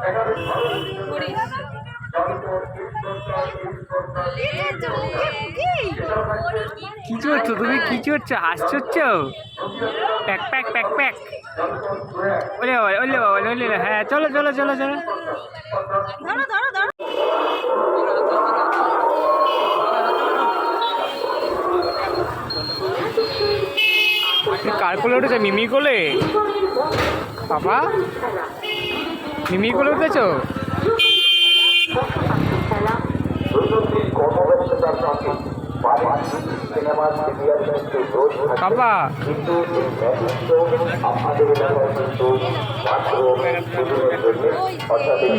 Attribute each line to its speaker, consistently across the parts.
Speaker 1: কি করছো তুমি? কি করছো? হাসছ? প্যাক প্যাক প্যাক প্যাক। ওলে বাবা, ওলে বাবা, ওলে। হ্যাঁ, চলো চলো চলো চলো। কার কোলে উঠেছে? মিমি কোলে? বাবা, মিমি কোলে উঠেছো? বাবা,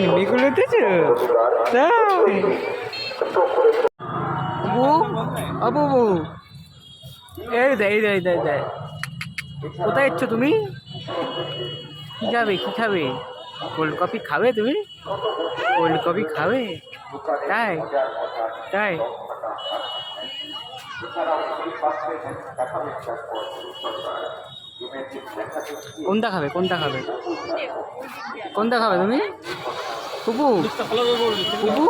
Speaker 1: মিমি কোলে উঠেছো? বাবু, এই দে এই দে এই দে এই দে। কোথায় এসছো তুমি? কি খাবে? কি খাবে? কোল্ড কফি খাবে তুমি? কোল্ড কফি খাবে? তাই তাই? কোনটা খাবে? কোনটা খাবে? কোনটা খাবে তুমি? পুপু পুপু,